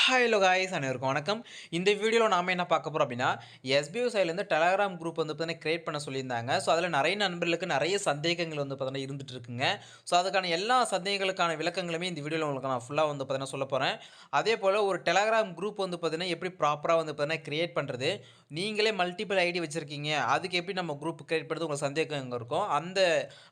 Hello guys அனைவருக்கும் வணக்கம். இந்த வீடியோல நாம என்ன பார்க்க போறோம் அப்படின்னா, எஸ்பிஓ சைட்லேருந்து டெலகிராம் குரூப் வந்து பார்த்தீங்கன்னா கிரியேட் பண்ண சொல்லியிருந்தாங்க. ஸோ அதில நெறைய நண்பர்களுக்கு நெறைய சந்தேகங்கள் வந்து பார்த்தீங்கன்னா இருந்துட்டு இருக்குங்க. ஸோ அதுக்கான எல்லா சந்தேகங்களுக்கான விளக்கங்களுமே இந்த வீடியோல உங்களுக்கு நான் ஃபுல்லா வந்து பார்த்தீங்கன்னா சொல்லப் போறேன். அதேபோல ஒரு டெலகிராம் குரூப் வந்து பார்த்தீங்கன்னா எப்படி ப்ராப்பரா வந்து பார்த்தீங்கன்னா கிரியேட் பண்றது? நீங்களே மல்டிபிள் ஐடி வச்சிருக்கீங்க. அதுக்கு எப்படி நம்ம குரூப் கிரியேட் பண்றது உங்களுக்கு சந்தேகங்கள் இருக்கும்.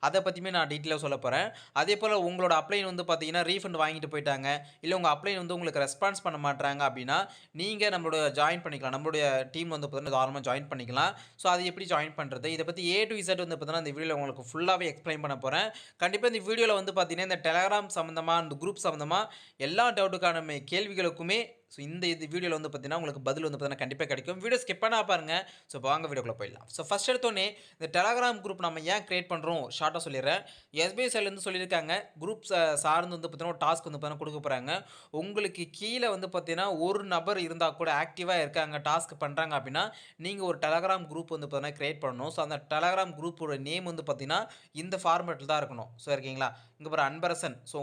அத பத்தியுமே நான் டீட்டெயிலா சொல்லப் போறேன். அதேபோல உங்களோட அப்ளைன் வந்து பார்த்தீங்கன்னா ரீஃபண்ட் வாங்கிட்டு போய்ட்டாங்க. இல்ல உங்க அப்ளைன் வந்து உங்களுக்கு ரெஸ்பான்ஸ் பண்ண மாட்றாங்க அப்படின்னா, நீங்க நம்மளோட ஜாயின் பண்ணிக்கலாம். நம்மளுடைய டீம் வந்து பார்த்தீங்கன்னா தாராளமா ஜாயின் பண்ணிக்கலாம். ஸோ அது எப்படி ஜாயின் பண்றது? இத பத்தி ஏ டூ இசட் வந்து பார்த்தீங்கன்னா இந்த வீடியோல உங்களுக்கு ஃபுல்லாவே எக்ஸ்ப்ளைன் பண்ண போறேன். கண்டிப்பா இந்த வீடியோல வந்து பார்த்தீங்கன்னா, இந்த டெலகிராம் சம்மந்தமா, இந்த குரூப் சம்மந்தமா எல்லா டவுட்டுக்கான கேள்விகளுக்குமே இந்த வீடியோல வந்து பார்த்தீங்கன்னா, உங்களுக்கு பதில் வந்து பார்த்தீங்கன்னா கண்டிப்பா கிடைக்கும். வீடியோ ஸ்கிப் பண்ணாம பாருங்க. ஸோ வாங்க வீடியோக்குள்ள போயிடலாம். ஸோ ஃபர்ஸ்ட் எடுத்தோனே இந்த டெலகிராம் குரூப் நம்ம ஏன் கிரியேட் பண்றோம்? ஷார்ட்டா சொல்லிர்றேன். எஸ்பிஐ சைட்லருந்து சொல்லியிருக்காங்க. குரூப் சார்ந்து வந்து பார்த்தீங்கன்னா, ஒரு டாஸ்க் வந்து பார்த்தீங்கன்னா குடுக்க போறாங்க. உங்களுக்கு கீழ வந்து பார்த்தீங்கன்னா, ஒரு நபர் இருந்தா கூட ஆக்டிவா இருக்காங்க, டாஸ்க் பண்றாங்க அப்படின்னா, நீங்க ஒரு டெலகிராம் குரூப் வந்து பார்த்தீங்கன்னா கிரியேட் பண்ணணும். ஸோ அந்த டெலகிராம் குரூப்போட நேம் வந்து பார்த்தீங்கன்னா, இந்த ஃபார்மேட்ல தான் இருக்கணும். ஸோ இருக்கீங்களா? இங்க பாரு அன்பரசன். ஸோ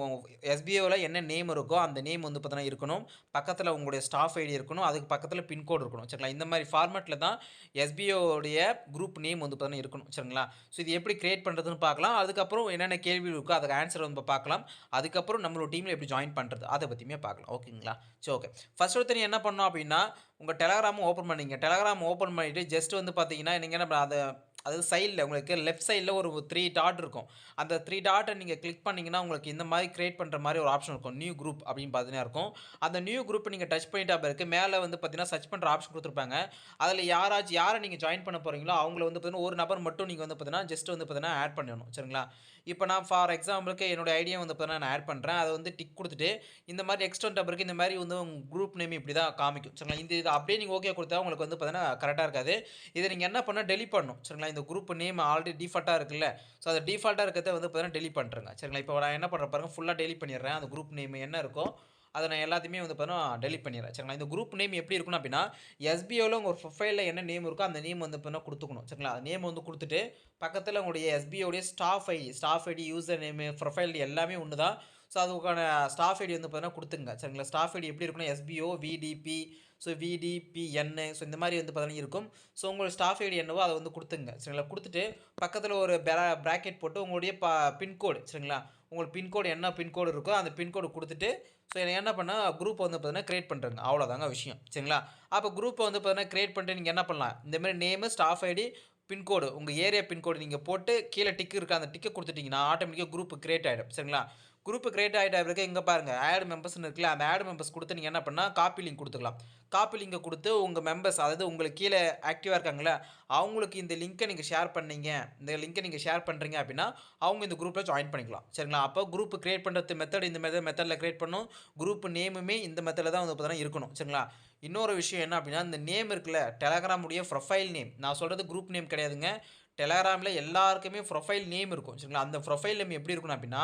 எஸ்பிஓல என்ன நேம் இருக்கோ, அந்த நேம் வந்து பார்த்தீங்கன்னா இருக்கணும். பக்கத்துல உங்களுடைய ஸ்டாஃப் ஐடி இருக்கணும். அதுக்கு பக்கத்துல பின் கோட் இருக்கணும். சரிங்களா? இந்த மாரி ஃபார்மேட்ல தான் எஸ்பிஓ உடைய குரூப் நேம் வந்து பார்த்தீங்கன்னா இருக்கணும். சரிங்களா? ஸோ இது எப்படி கிரியேட் பண்றதுன்னு பார்க்கலாம். அதுக்கப்புறம் என்னென்ன கேள்வி இருக்கோ அதுக்கு ஆன்ஸர் வந்து பார்க்கலாம். அதுக்கப்புறம் நம்மளோட டீம்ல எப்படி ஜாயின் பண்றது? அத பத்தியுமே பார்க்கலாம். ஓகேங்களா? சரி ஓகே. ஃபர்ஸ்ட் எடுத்து நீங்க என்ன பண்ணணும் அப்படின்னா, உங்க டெலகிராம் ஓப்பன் பண்ணீங்க. டெலகிராம் ஓப்பன் பண்ணிட்டு ஜஸ்ட் வந்து பார்த்தீங்கன்னா, நீங்க என்ன அதாவது சைட்ல உங்களுக்கு லெஃப்ட் சைட்ல ஒரு 3 டாட் இருக்கும். அந்த 3 டாட்ட நீங்க கிளிக் பண்ணீங்கன்னா, உங்களுக்கு இந்த மாரி கிரியேட் பண்ற மாரி ஒரு ஆப்ஷன் இருக்கும். நியூ குரூப் அப்படின்னு பார்த்தீங்கன்னா இருக்கும். அந்த நியூ குரூப் நீங்க டச் பண்ணிட்டா பிறகு மேல வந்து பார்த்தீங்கன்னா, சர்ச் பண்ற ஆப்ஷன் குடுத்துருப்பாங்க. அதுல யார நீங்க ஜாயின் பண்ண போறீங்களோ, அவங்கள வந்து பார்த்தீங்கன்னா, ஒரு நபர் மட்டும் நீங்க வந்து பார்த்தீங்கன்னா, ஜஸ்ட் வந்து பார்த்தீங்கன்னா ஆட் பண்ணணும். சரிங்களா? இப்ப நான் ஃபார் எக்ஸாம்பிளுக்கு என்னோட ஐடியா வந்து பார்த்தீங்கன்னா, நான் ஆட் பண்றேன். அத வந்து டிக் குடுத்துட்டு, இந்த மாரி எக்ஸ்டெண்ட் நம்பருக்கு இந்த மாரி வந்து உங்க குரூப் நேம் இப்படி தான் காமிக்கும். சரிங்களா? இது அப்படியே நீங்க ஓகே குடுத்தா உங்களுக்கு வந்து பார்த்தீங்கன்னா, கரெக்ட்டா இருக்காது. இத நீங்க என்ன பண்ணணும் டெலீட் பண்ணணும். சரிங்களா? இந்த குரூப் நேம் ஆல்ரெடி டிஃபால்ட்டா இருக்குல்ல. ஸோ, அது டிஃபால்ட்டா இருக்கிறத வந்து பார்த்தீங்கன்னா, டெலீட் பண்ருங்க. சரிங்களா? இப்போ நான் என்ன பண்றேன் பாருங்க, ஃபுல்லா டெலீட் பண்ணிடுறேன். அந்த குரூப் நேம் என்ன இருக்கோ, அத நான் எல்லாத்தையுமே வந்து பார்த்தீங்கன்னா, டெலீட் பண்ணிடுறேன். சரிங்களா? இந்த குரூப் நேம் எப்படி இருக்கணும் அப்படின்னா, எஸ்பிஓல உங்க ப்ரொஃபைல்ல என்ன நேம் இருக்கோ, அந்த நேம் வந்து பார்த்தீங்கன்னா குடுத்துக்கணும். சரிங்களா? நேம் வந்து குடுத்துட்டு, பக்கத்துல உங்களுடைய எஸ்பிஓடைய staff ID, user name, profile எல்லாமே ஒண்ணு தான். ஸோ, அதுக்கான ஸ்டாஃப் ஐடி வந்து பார்த்தீங்கன்னா குடுத்துங்க. சரிங்களா? ஸ்டாஃப் ஐடி எப்படி இருக்குன்னா, எஸ்பிஓ, விடிபி, ஸோ விடிபிஎன் ஸோ இந்த மாரி வந்து பார்த்தீங்கன்னா இருக்கும். ஸோ, உங்களோட ஸ்டாஃப் ஐடி என்னவோ அத வந்து குடுத்துங்க. சரிங்களா? குடுத்துட்டு, பக்கத்துல ஒரு பிராக்கெட் போட்டு உங்களுடைய பின்கோடு சரிங்களா? உங்களுக்கு பின்கோடு என்ன பின்கோடு இருக்கோ, அந்த பின்கோடு குடுத்துட்டு, ஸோ என்ன பண்ணா குரூப் வந்து பார்த்தீங்கன்னா கிரியேட் பண்றேங்க. அவ்வளோதாங்க விஷயம். சரிங்களா? அப்ப குரூப்ப வந்து பார்த்தீங்கன்னா கிரியேட் பண்ணிட்டு நீங்க என்ன பண்ணலாம், இந்த மாரி நேமு, ஸ்டாஃப் ஐடி, பின்கோடு உங்க ஏரியா பின்கோடு நீங்க போட்டு கீழ டிக் இருக்கு. அந்த டிக்க குடுத்துட்டீங்கன்னா, ஆட்டோமேட்டிக்கா குரூப் கிரியேட் ஆயிடும். சரிங்களா? குரூப் கிரியேட் ஆயிட்ட பிறகு இங்க பாருங்க ஆட் மெம்பர்ஸ்ன்னு இருக்குல்ல, அந்த ஆட் மெம்பர்ஸ் குடுத்து நீங்க என்ன பண்ணா காப்பி லிங்க் குடுத்துக்கலாம். காப்பி லிங்க குடுத்து உங்க மெம்பர்ஸ் அதாவது உங்களுக்கு கீழ ஆக்டிவா இருக்காங்கல்ல, அவங்களுக்கு இந்த லிங்க்க நீங்க ஷேர் பண்ணீங்க. இந்த லிங்க்க நீங்க ஷேர் பண்றீங்க அப்படின்னா, அவங்க இந்த குரூப்ல ஜாயின் பண்ணிக்கலாம். சரிங்களா? அப்போ குரூப் கிரியேட் பண்றது மெத்தட் இந்த மெத்தட்ல கிரியேட் பண்ணணும். குரூப் நேமுமே இந்த மெத்தட்ல தான் வந்து பார்த்தீங்கன்னா இருக்கணும். சரிங்களா? இன்னொரு விஷயம் என்ன அப்படின்னா, இந்த நேம் இருக்குல்ல, டெலகிராம் உடைய ப்ரொஃபைல் நேம். நான் சொல்றது குரூப் நேம் கிடையாதுங்க. டெலகிராம்ல எல்லாருக்குமே ப்ரொஃபைல் நேம் இருக்கும். சரிங்களா? அந்த ப்ரொஃபைல் நேம் எப்படி இருக்கணும் அப்படின்னா,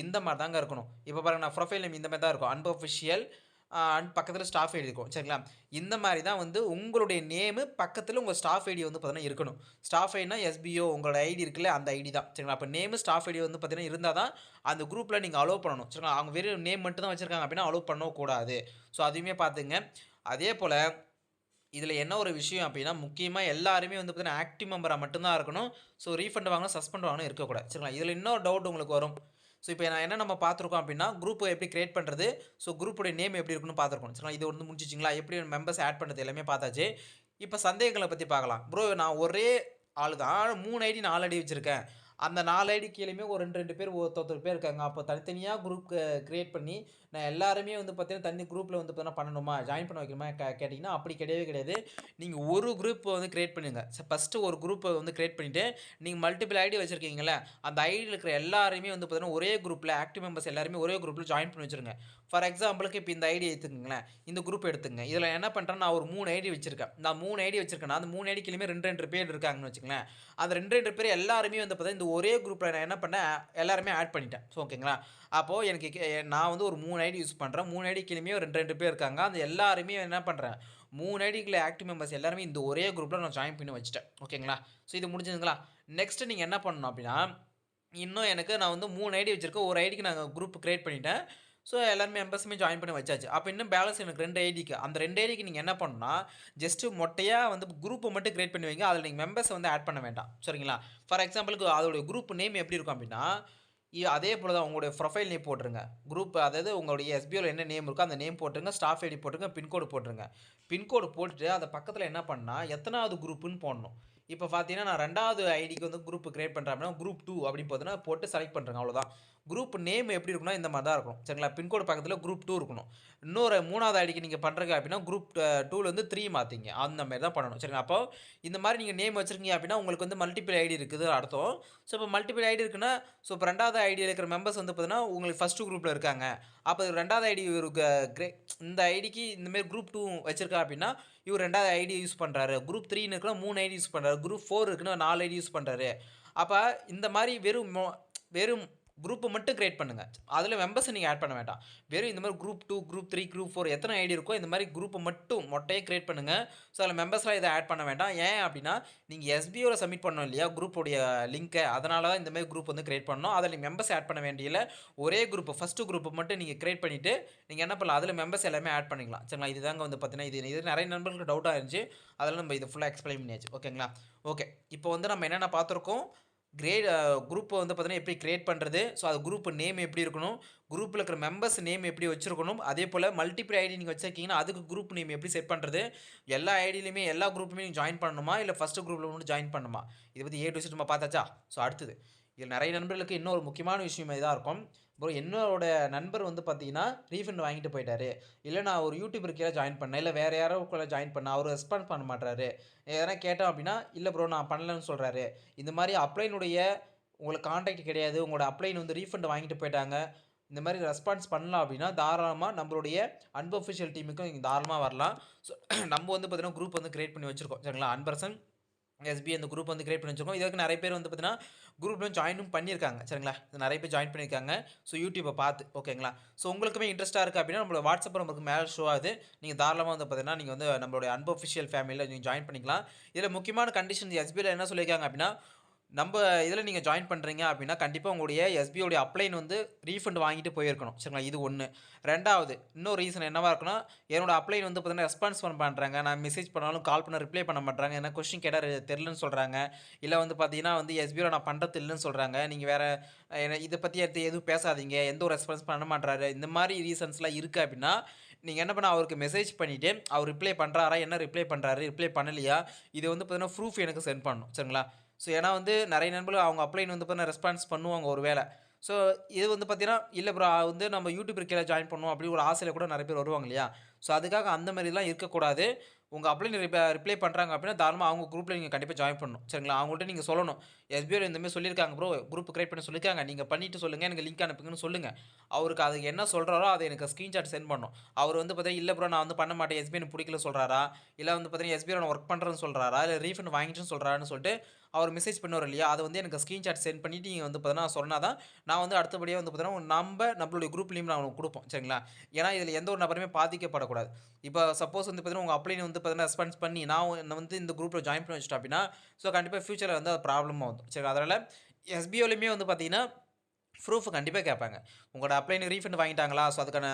இந்த மாரி தாங்க இருக்கணும். இப்ப பாருங்க நான் ப்ரொஃபைல் நேம் இந்த மாரி தான் இருக்கும். அன்அஃபிஷியல் அண்ட் பக்கத்துல ஸ்டாஃப் ஐடி இருக்கும். சரிங்களா? இந்த மாரி தான் வந்து உங்களுடைய நேமு பக்கத்துல உங்க ஸ்டாஃப் ஐடி வந்து பார்த்தீங்கன்னா இருக்கணும். ஸ்டாஃப் ஐடினா எஸ்பிஓ உங்களோட ஐடி இருக்குல்ல, அந்த ஐடி தான். சரிங்களா? அப்ப நேமு, ஸ்டாஃப் ஐடி வந்து பார்த்தீங்கன்னா இருந்தா தான், அந்த குரூப்ல நீங்க அலோவ் பண்ணணும். சரிங்களா? அவங்க வெறும் நேம் மட்டும் தான் வச்சிருக்காங்க அப்படின்னா, அலோவ் பண்ணக்கூடாது. ஸோ அதையுமே பார்த்துக்கங்க. அதேபோல இதில என்ன ஒரு விஷயம் அப்டின்னா, முக்கியமா எல்லாருமே வந்து பார்த்தீங்கன்னா, ஆக்டிவ் மெம்பரா மட்டும் தான் இருக்கணும். ஸோ ரீஃபண்ட் வாங்கணும், சஸ்பெண்ட் வாங்கணும் இருக்கக்கூடாது. சரிங்களா? இதில இன்னொரு டவுட் உங்களுக்கு வரும். ஸோ இப்ப நான் என்ன நம்ம பார்த்துருக்கோம் அப்டின்னா, குரூப் எப்படி கிரியேட் பண்றது? ஸோ குரூப்போட நேம் எப்படி இருக்குன்னு பார்த்துருக்கோம். சரிங்களா? இது வந்து முடிஞ்சுச்சுங்களா? எப்படி மெம்பர்ஸ் ஆட் பண்றது எல்லாமே பார்த்தாச்சு. இப்ப சந்தேகங்கள பத்தி பார்க்கலாம். ப்ரோ நான் ஒரே ஆளு தான். 3 ஐடி 4 ஐடி வச்சிருக்கேன். அந்த 4 ஐடி கீழயுமே ஒரு 2, 2 பேர் ஒருத்தர் பேர் இருக்காங்க. அப்போ தனித்தனியா குரூப் கிரியேட் பண்ணி, நான் எல்லாருமே வந்து பார்த்தீங்கன்னா, தனி குரூப்ல வந்து பார்த்தீங்கன்னா பண்ணணுமா? ஜாயின் பண்ண வைக்கணுமா? கேட்டீங்கன்னா, அப்படி கிடையவே கிடையாது. நீங்க ஒரு குரூப் வந்து கிரியேட் பண்ணுங்க. ஃபர்ஸ்ட்டு ஒரு குரூப்ப வந்து கிரியேட் பண்ணிட்டு, நீங்க மல்டிபிள் ஐடி வச்சிருக்கீங்கல்ல, அந்த ஐடில இருக்கிற எல்லாரையுமே வந்து பார்த்தீங்கன்னா, ஒரே குரூப்ல ஆக்டிவ் மெம்பர்ஸ் எல்லாருமே ஒரே குரூப்ல ஜாயின் பண்ணி வச்சுருங்க. ஃபார் எக்ஸாம்பிளுக்கு இப்ப இந்த ஐடி எடுத்துக்கங்களேன். இந்த குரூப் எடுத்துக்கங்க. இதில என்ன பண்றேன், நான் ஒரு 3 ஐடி வச்சிருக்கேன். நான் 3 ஐடி வச்சிருக்கேன்னா, அந்த 3 ஐடிக்குலயுமே 2, 2 பேர் இருக்காங்கன்னு வச்சுக்கங்களேன். அந்த 2, 2 பேர் எல்லாருமே வந்து பார்த்தீங்கன்னா, இந்த ஒரே குரூப்ல நான் என்ன பண்ணேன், எல்லாருமே ஆட் பண்ணிட்டேன். ஸோ ஓகேங்களா? அப்போ எனக்கு நான் வந்து ஒரு 3 ஐடி யூஸ் பண்றேன். 3 ஐடி கீழயுமே 2, 2 பேர் இருக்காங்க. அந்த எல்லாருமே என்ன பண்றேன், 3 ஐடிக்குள்ள ஆக்டிவ் மெம்பர்ஸ் எல்லாருமே இந்த ஒரே குரூப்ல நான் ஜாயின் பண்ணி வச்சுட்டேன். ஓகேங்களா? ஸோ இது முடிஞ்சதுங்களா? நெக்ஸ்ட் நீங்க என்ன பண்ணணும் அப்டின்னா, இன்னும் எனக்கு நான் வந்து 3 ஐடி வச்சிருக்கேன். ஒரு ஐடிக்கு நான் குரூப் கிரியேட் பண்ணிட்டேன். ஸோ எல்லாருமே மெம்பர்ஸுமே ஜாயின் பண்ணி வச்சாச்சு. அப்ப இன்னும் பேலன்ஸ் எனக்கு 2 ஐடிக்கு. அந்த 2 ஐடிக்கு நீங்க என்ன பண்ணணும்னா, ஜஸ்ட் மொட்டையா வந்து குரூப்ப மட்டும் கிரியேட் பண்ணி வைங்க. அதில நீங்க மெம்பர்ஸ வந்து ஆட் பண்ண வேண்டாம். சரிங்களா? ஃபார் எக்ஸாம்பிளுக்கு அதோட குரூப் நேம் எப்படி இருக்கும் அப்டின்னா, அதே போல தான் உங்களுடைய ப்ரொஃபைல் நேம் போட்டுருங்க. குரூப் அதாவது உங்களுடைய எஸ்பிஓல என்ன நேம் இருக்கோ அந்த நேம் போட்டுருங்க. ஸ்டாஃப் ஐடி போட்டுருங்க. பின்கோடு போட்டுருங்க. பின்கோடு போட்டுட்டு அது பக்கத்தில என்ன பண்ணா, எத்தனாவது குரூப்ன்னு போடணும். இப்ப பார்த்தீங்கன்னா, நான் 2வது ஐடிக்கு வந்து குரூப் கிரியேட் பண்றேன் அப்டின்னா, குரூப் 2 அப்டின்னு பார்த்தீங்கன்னா, போட்டு செலக்ட் பண்றேங்க அவ்வளோதான். குரூப் நேம் எப்படி இருக்கும்னா, இந்த மாரி தான் இருக்கும். சரிங்களா? பின்கோடு பக்கத்தில குரூப் 2 இருக்கணும். இன்னொரு 3வது ஐடிக்கு நீங்க பண்றீங்க அப்டின்னா, குரூப் 2லேருந்து 3 மாத்திங்க. அந்த மாரி தான் பண்ணணும். சரிங்களா? அப்போ இந்த மாரி நீங்க நேம் வச்சிருக்கீங்க அப்டின்னா, உங்களுக்கு வந்து மல்டிபிள் ஐடி இருக்குது அர்த்தம். ஸோ, இப்போ மல்டிபிள் ஐடி இருக்குன்னா, ஸோ இப்போ 2வது ஐடியில இருக்கிற மெம்பர்ஸ் வந்து பார்த்தீங்கன்னா, உங்களுக்கு ஃபர்ஸ்ட் குரூப்ல இருக்காங்க. அப்ப 2வது ஐடி ஒரு இந்த ஐடிக்கு இந்த மாரி குரூப் 2 வச்சிருக்கா அப்டின்னா, இவரு 2வது ஐடி யூஸ் பண்றாரு. குரூப் 3ன்னு இருக்குன்னா 3 ஐடி யூஸ் பண்றாரு. குரூப் 4 இருக்குன்னா 4 ஐடி யூஸ் பண்றாரு. அப்ப இந்த மாரி வெறும் குரூப்ப மட்டும் கிரியேட் பண்ணுங்க. அதுல மெம்பர்ஸ நீங்க ஆட் பண்ண வேண்டாம். வெறும் இந்த மாரி குரூப் 2, குரூப் 3, குரூப் 4 எத்தன ஐடி இருக்கோ இந்த மாரி குரூப்ப மட்டும் மொட்டையா கிரியேட் பண்ணுங்க. ஸோ அதுல மெம்பர்ஸ்லாம் எதுவும் ஆட் பண்ண வேண்டாம். ஏன் அப்டின்னா, நீங்க எஸ்பிஓல சப்மிட் பண்ணணும் இல்லையா? குரூப்போடைய லிங்க்க. அதனால தான் இந்த மாரி குரூப் வந்து கிரியேட் பண்ணணும். அதுல நீங்க மெம்பர்ஸ் ஆட் பண்ண வேண்டியதில்ல. ஒரே குரூப் ஃபர்ஸ்ட் குரூப்ப மட்டும் நீங்க கிரியேட் பண்ணிட்டு, நீங்க என்ன பண்ணலாம், அதுல மெம்பர்ஸ் எல்லாமே ஆட் பண்ணிக்கலாம். சரிங்களா? இதுதாங்க வந்து பார்த்தீங்கன்னா, இது நெறைய நண்பர்களுக்கு டவுட்டா இருந்துச்சு. அதனால நம்ம இத ஃபுல்லா எக்ஸ்ப்ளைன் பண்ணியாச்சு. ஓகேங்களா? ஓகே. இப்போ வந்து நம்ம என்னென்ன பார்த்துருக்கோம். கிரேட் குரூப்ப வந்து பார்த்தீங்கன்னா, எப்படி கிரியேட் பண்றது? ஸோ அது குரூப் நேம் எப்படி இருக்கணும்? குரூப்ல இருக்கிற மெம்பர்ஸ் நேம் எப்படி வச்சிருக்கணும்? அதேபோல மல்டிபிள் ஐடி நீங்க வச்சிருக்கீங்கன்னா, அதுக்கு குரூப் நேம் எப்படி செட் பண்றது? எல்லா ஐடியிலுமே எல்லா குரூப்லயுமே நீங்க ஜாயின் பண்ணணுமா? இல்ல ஃபர்ஸ்ட் குரூப்ல மட்டும் ஜாயின் பண்ணணுமா? இத பத்தி ஏ டூ இசட் நம்ம பார்த்தாச்சா? ஸோ அடுத்தது. இதில நெறைய நண்பர்களுக்கு இன்னொரு முக்கியமான விஷயம் இதா இருக்கும். ப்ரோ என்னோட நண்பர் வந்து பார்த்தீங்கன்னா, ரீஃபண்ட் வாங்கிட்டு போயிட்டாரு. இல்ல நான் ஒரு யூடியூபர் கீழ ஜாயின் பண்ணேன். இல்ல வேற யாரோ கூட ஜாயின் பண்ணேன். அவரு ரெஸ்பாண்ட் பண்ண மாட்றாரு. எதனா கேட்டோம் அப்டின்னா, இல்ல ப்ரோ நான் பண்ணலன்னு சொல்றாரு. இந்த மாரி அப்ளைனுடைய உங்களுக்கு கான்டாக்ட் கிடையாது. உங்களோட அப்ளைன் வந்து ரீஃபண்ட் வாங்கிட்டு போயிட்டாங்க. இந்த மாரி ரெஸ்பான்ஸ் பண்ணலாம் அப்டின்னா, தாராளமா நம்மளுடைய அன்அஃபிஷியல் டீமுக்கு நீங்க தாராளமா வரலாம். ஸோ நம்ம வந்து பார்த்தீங்கன்னா, குரூப் வந்து கிரியேட் பண்ணி வச்சிருக்கோம். சரிங்களா? அன்பர்சன் எஸ்பி அந்த குரூப் வந்து கிரியேட் பண்ணி வச்சிருக்கோம். இதுவரைக்கும் நெறைய பேர் வந்து பார்த்தீங்கன்னா, குரூப்ல ஜாயினும் பண்ணியிருக்காங்க. சரிங்களா? நெறைய பேர் ஜாயின் பண்ணியிருக்காங்க. ஸோ யூடியூப பார்த்து. ஓகேங்களா? ஸோ உங்களுக்குமே இன்ட்ரெஸ்ட்டா இருக்கு அப்டின்னா, நம்மளோட வாட்ஸ்அப் நம்பருக்கு மேல ஷோ ஆகுது. நீங்க தாராளமா வந்து பார்த்தீங்கன்னா, நீங்க வந்து நம்மளுடைய அன்அஃபிஷியல் ஃபேமிலில நீங்க ஜாயின் பண்ணிக்கலாம். இதுல முக்கியமான கண்டிஷன் எஸ்பில என்ன சொல்லியிருக்காங்க அப்டின்னா, நம்ப இதில நீங்க ஜாயின் பண்றீங்க அப்டின்னா, கண்டிப்பா உங்களுடைய எஸ்பியோடைய அப்ளைன் வந்து ரீஃபண்ட் வாங்கிட்டு போயிருக்கணும். சரிங்களா? இது 1. 2வது இன்னொரு ரீசன் என்னவா இருக்குன்னா, என்னோட அப்ளைன் வந்து பார்த்தீங்கன்னா, ரெஸ்பான்ஸ் பண்ண மாட்றாங்க. நான் மெசேஜ் பண்ணாலும் கால் பண்ணா ரிப்ளை பண்ண மாட்றாங்க. எதனா கொஸ்டின் கேட்டா தெரியலன்னு சொல்றாங்க. இல்ல வந்து பார்த்தீங்கன்னா, வந்து எஸ்பிஓல நான் பண்றது இல்லன்னு சொல்றாங்க. நீங்க வேற இத பத்தி எடுத்து எதுவும் பேசாதீங்க. எந்த ஒரு ரெஸ்பான்ஸ் பண்ண மாட்றாரு. இந்த மாரி ரீசன்ஸ்லாம் இருக்கு அப்டின்னா, நீங்க என்ன பண்ணணும் அவருக்கு மெசேஜ் பண்ணிட்டு, அவர் ரிப்ளை பண்றாரா? என்ன ரிப்ளை பண்றாரு? ரிப்ளை பண்ணலையா? இது வந்து பார்த்தீங்கன்னா, ப்ரூஃப் எனக்கு சென்ட் பண்ணணும். சரிங்களா? ஸோ ஏன்னா வந்து நெறைய நண்பர்கள் அவங்க அப்ளைன் வந்து பார்த்தீங்கன்னா ரெஸ்பான்ஸ் பண்ணுவாங்க ஒரு வேள. ஸோ இது வந்து பார்த்தீங்கன்னா, இல்ல ப்ரோ வந்து நம்ம யூடியூபர் கீழ ஜாயின் பண்ணணும் அப்படி ஒரு ஆசையில கூட நெறைய பேர் வருவாங்க இல்லையா? ஸோ அதுக்காக அந்த மாரிலாம் இருக்கக்கூடாது. உங்க அப்ளைன் ரிப்ளை பண்றாங்க அப்படின்னா, தாராளமா அவங்க குரூப்ல நீங்க கண்டிப்பா ஜாயின் பண்ணணும். சரிங்களா? அவங்கள்ட்ட நீங்க சொல்லணும். எஸ்பிஐல இந்த மாரி சொல்லியிருக்காங்க ப்ரோ. குரூப் கிரியேட் பண்ண சொல்லியிருக்காங்க. நீங்க பண்ணிட்டு சொல்லுங்க. எனக்கு லிங்க் அனுப்புங்கன்னு சொல்லுங்க. அவருக்கு அதுக்கு என்ன சொல்றாரோ அத எனக்கு ஸ்கிரீன்ஷாட் சென்ட் பண்ணணும். அவர் வந்து பார்த்தீங்கன்னா, இல்ல ப்ரோ நான் வந்து பண்ண மாட்டேன். எஸ்பிஐ எனக்கு புடிக்கல சொல்றாரா? இல்ல வந்து பார்த்தீங்கன்னா, எஸ்பிஐல நான் ஒர்க் பண்றேன்னு சொல்றாரா? இல்ல ரீஃபண்ட் வாங்கிட்டேன்னு சொல்றாரான்னு சொல்லிட்டு அவர் மெசேஜ் பண்ணுவாரு இல்லையா? அத வந்து எனக்கு ஸ்கிரீன்ஷாட் சென்ட் பண்ணிட்டு நீங்க வந்து பார்த்தீங்கன்னா சொன்னா தான், நான் வந்து அடுத்தபடியா வந்து பார்த்தீங்கன்னா, நம்மளுடைய குரூப் நேம் நான் உங்களுக்கு குடுப்போம். சரிங்களா? ஏன்னா, இதில எந்த ஒரு நபருமே பாதிக்கப்படக்கூடாது. இப்ப சப்போஸ் வந்து பார்த்தீங்கன்னா, உங்க அப்ளைன் வந்து பார்த்தீங்கன்னா ரெஸ்பான்ஸ் பண்ணி, நான் வந்து இந்த குரூப்ல ஜாயின் பண்ணி வச்சுட்டேன் அப்டின்னா, ஸோ கண்டிப்பா ஃபியூச்சர்ல வந்து அது ப்ராப்ளமா வந்துரும். சரி அதனால எஸ்பிஓலயுமே வந்து பார்த்தீங்கன்னா, ப்ரூஃப் கண்டிப்பா கேட்பாங்க. உங்களோட அப்ளைன் ரீஃபண்ட் வாங்கிட்டாங்களா? ஸோ அதுக்கான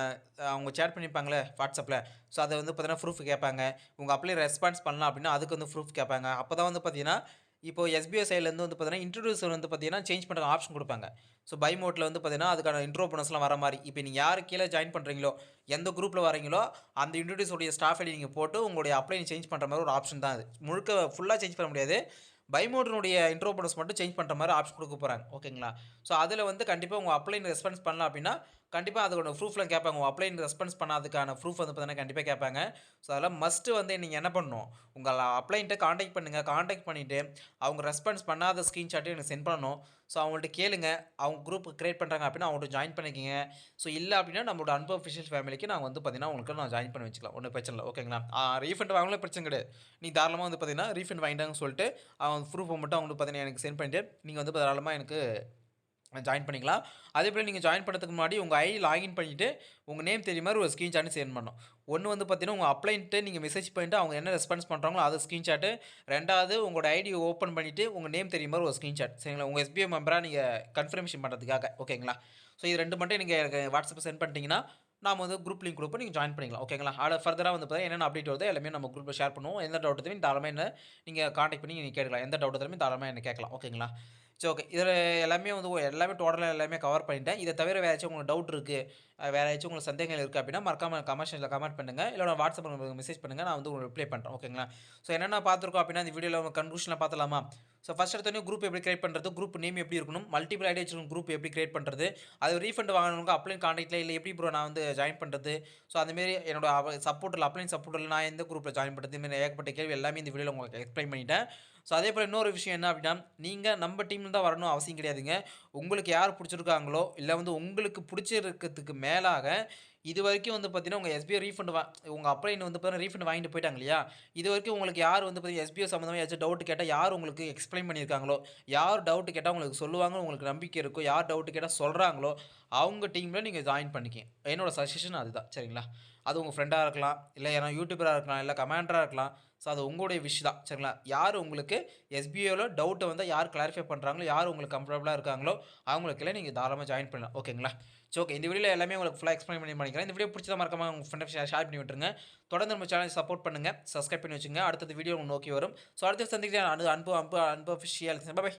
அவங்க சேட் பண்ணியிருப்பாங்கள்ல WhatsAppல. ஸோ அத வந்து பார்த்தீங்கன்னா, ப்ரூஃப் கேட்பாங்க. உங்க அப்ளை ரெஸ்பான்ஸ் பண்ணலாம் அப்டின்னா, அதுக்கு வந்து ப்ரூஃப் கேட்பாங்க. அப்பதான் வந்து பார்த்தீங்கன்னா, இப்போ எஸ்பிஐ சைட்லேருந்து வந்து பார்த்தீங்கன்னா, இன்ட்ரோடியூசர் வந்து பார்த்தீங்கன்னா, சேஞ்ச் பண்ற ஆப்ஷன் குடுப்பாங்க. ஸோ பை மோட்ல வந்து பார்த்தீங்கன்னா, அதுக்கான இன்ட்ரோ போனஸ்லாம் வர மாரி. இப்ப நீங்க யாரு கீழ ஜாயின் பண்றீங்களோ, எந்த குரூப்ல வரீங்களோ, அந்த இன்ட்ரோடியூஸருடைய ஸ்டாஃப் ஐடி நீங்க போட்டு, உங்களுடைய அப்ளைன் சேஞ்ச் பண்ற மாரி ஒரு ஆப்ஷன் தான் அது. முழுக்க ஃபுல்லா சேஞ்ச் பண்ண முடியாது. பை மோடினுடைய இன்ட்ரோ போனஸ் மட்டும் சேஞ்ச் பண்ற மாரி ஆப்ஷன் குடுக்க போறாங்க. ஓகேங்களா? ஸோ அதில வந்து கண்டிப்பா உங்க அப்ளைன் ரெஸ்பான்ஸ் பண்ணலாம் அப்டின்னா, கண்டிப்பா அதோட ப்ரூஃப்லாம் கேட்பாங்க. உங்க அப்ளைன் ரெஸ்பான்ஸ் பண்ணாததுக்கான ப்ரூஃப் வந்து பார்த்தீங்கன்னா, கண்டிப்பா கேட்பாங்க. ஸோ அதெல்லாம் மஸ்ட் வந்து நீங்க என்ன பண்ணணும், உங்க அப்ளைன்ட்ட கான்டாக்ட் பண்ணுங்க. கான்டாக்ட் பண்ணிட்டு, அவங்க ரெஸ்பான்ஸ் பண்ணாத ஸ்கிரீன்ஷாட்டையும் எனக்கு சென்ட் பண்ணணும். ஸோ அவங்கள்ட்ட கேளுங்க. அவங்க குரூப் கிரியேட் பண்றாங்க அப்டின்னா, அவங்கள்ட்ட ஜாயின் பண்ணிக்கங்க. ஸோ இல்ல அப்டின்னா, நம்மளோட அன்அஃபிஷியல் ஃபேமிலிக்கு நான் வந்து பார்த்தீங்கன்னா, உங்களுக்கு நான் ஜாயின் பண்ணி வச்சுக்கலாம். ஒண்ணும் பிரச்சனை இல்ல. ஓகேங்களா? ரீஃபண்ட் வாங்கினாலும் பிரச்சனை கிடையாது. நீங்க தாராளமா வந்து பார்த்தீங்கன்னா, ரீஃபண்ட் வாங்கிட்டாங்கன்னு சொல்லிட்டு, அவங்க ப்ரூஃப மட்டும் அவங்களுக்கு பார்த்தீங்கன்னா, எனக்கு சென்ட் பண்ணிட்டு, நீங்க வந்து தாராளமா எனக்கு ஜாயின் பண்ணிக்கலாம். அதேபோல நீங்க ஜாயின் பண்ணதுக்கு முன்னாடி உங்க ஐடி லாகின் பண்ணிட்டு, உங்க நேம் தெரியிற மாரி ஒரு ஸ்கிரீன்ஷாட் சென்ட் பண்ணணும். ஒண்ணு வந்து பார்த்தீங்கன்னா, உங்க அப்ளைன்ட்டு நீங்க மெசேஜ் பண்ணிட்டு அவங்க என்ன ரெஸ்பான்ஸ் பண்றாங்களோ அது ஸ்கிரீன்ஷாட்டு. 2வது உங்களோட ஐடிய ஓப்பன் பண்ணிட்டு, உங்க நேம் தெரியிற மாரி ஒரு ஸ்கிரீன்ஷாட். சரிங்களா? உங்க எஸ்பிஐ மெம்பரா நீங்க கன்ஃபர்மேஷன் பண்றதுக்காக. ஓகேங்களா? ஸோ இது 2 மட்டும் நீங்க எனக்கு WhatsApp சென்ட் பண்ணிட்டீங்கன்னா, நாம வந்து குரூப் லிங்க் குடுப்போம். நீங்க ஜாயின் பண்ணிக்கலாம். ஓகேங்களா? ஃபர்தரா வந்து பார்த்தீங்கன்னா, என்னென்ன அப்டேட் வருதோ எல்லாமே நம்ம குரூப்ல ஷேர் பண்ணுவோம். எந்த டவுட் இருந்தாலும் தாராளமா என்ன நீங்க கான்டாக்ட் பண்ணி நீங்க கேட்டுக்கலாம். எந்த டவுட் இருந்தாலுமே தாராளமா என்ன கேட்கலாம். ஓகேங்களா? சரி ஓகே. இதில எல்லாமே வந்து எல்லாமே டோட்டலா எல்லாமே கவர் பண்ணிட்டேன். இத தவிர வேற ஏதாச்சும் உங்களுக்கு டவுட் இருக்கு, வேற ஏதாச்சும் உங்களுக்கு சந்தேகங்கள் இருக்கு அப்டின்னா, மறக்காம கமெண்ட் செக்ஷன்ல கமெண்ட் பண்ணுங்க. இல்ல WhatsApp நம்பருக்கு மெசேஜ் பண்ணுங்க. நான் வந்து உங்களுக்கு ரிப்ளை பண்றேன். ஓகேங்களா? ஸோ என்னென்ன பார்த்துருக்கோம் அப்டின்னா, இந்த வீடியோல கன்க்ளூஷன்ல பார்த்துடலாமா? ஸோ ஃபர்ஸ்ட் எடுத்தோனே குரூப் எப்படி கிரியேட் பண்றது? குரூப் நேம் எப்படி இருக்கணும்? மல்டிபிள் ஐடி வச்சிருக்க குரூப் எப்படி கிரியேட் பண்றது? அது ரீஃபண்ட் வாங்குனவங்க அப்ளைன் கான்டாக்ட்ல இல்ல எப்படி ப்ரோ நான் வந்து ஜாயின் பண்றது? ஸோ அந்த மாரி என்னோட சப்போர்ட்ல அப்ளைன் சப்போர்ட்ல நான் எந்த குரூப்ல ஜாயின் பண்றது? இந்த மாரி ஏகப்பட்ட கேள்வி எல்லாமே இந்த வீடியோல உங்களுக்கு எக்ஸ்ப்ளைன் பண்ணிட்டேன். ஸோ அதேபோல இன்னொரு விஷயம் என்ன அப்டின்னா, நீங்க நம்ம டீம்ல தான் வரணும் அவசியம் கிடையாதுங்க. உங்களுக்கு யார் புடிச்சிருக்காங்களோ, இல்ல வந்து உங்களுக்கு புடிச்சிருக்கிறதுக்கு மேலாக, இதுவரைக்கும் வந்து பார்த்தீங்கன்னா, உங்க எஸ்பிஐ ரீஃபண்ட் உங்க அப்ளைன் வந்து பார்த்தீங்கன்னா, ரீஃபண்ட் வாங்கிட்டு போயிட்டாங்க இல்லையா? இதுவரைக்கும் உங்களுக்கு யார் வந்து பார்த்தீங்கன்னா, எஸ்பிஐ சம்மந்தமா ஏதாச்சும் டவுட் கேட்டா, யார் உங்களுக்கு எக்ஸ்ப்ளைன் பண்ணியிருக்காங்களோ, யார் டவுட் கேட்டா உங்களுக்கு சொல்லுவாங்கன்னு உங்களுக்கு நம்பிக்கை இருக்கோ, யார் டவுட் கேட்டா சொல்றாங்களோ, அவங்க டீம்ல நீங்க ஜாயின் பண்ணிக்கங்க. என்னோட சஜஷன் அதுதான். சரிங்களா? அது உங்க ஃப்ரெண்டா இருக்கலாம், இல்ல யாரா யூடியூபரா இருக்கலாம், இல்ல கமெண்டரா இருக்கலாம். ஸோ அது உங்களுடைய விஷ் தான். சரிங்களா? யார் உங்களுக்கு எஸ்பிஐல டவுட்ட வந்து யார் கிளாரிஃபை பண்றாங்களோ, யார் உங்களுக்கு கம்ஃபர்டபுளா இருக்காங்களோ, அவங்களுக்கெல்லாம் நீங்க தாராளமா ஜாயின் பண்ணலாம். ஓகேங்களா? சரி ஓகே. இந்த வீடியோல எல்லாமே உங்களுக்கு ஃபுல்லா எக்ஸ்ப்ளைன் பண்ணி நினைக்கிறேன். இந்த வீடியோ பிடிச்சதா மறக்காம உங்க ஃப்ரெண்ட் ஷேர் பண்ணி விட்டுருங்க. தொடர்ந்து நம்ம சேனலை சப்போர்ட் பண்ணுங்க. சப்ஸ்கிரைப் பண்ணி வச்சுக்கங்க. அடுத்தது வீடியோ உங்கள நோக்கி வரும். ஸோ அடுத்த சந்திக்கிறேன். அன்பு அன்பு அன்பு அன்பு அஃபிஷியல். By by.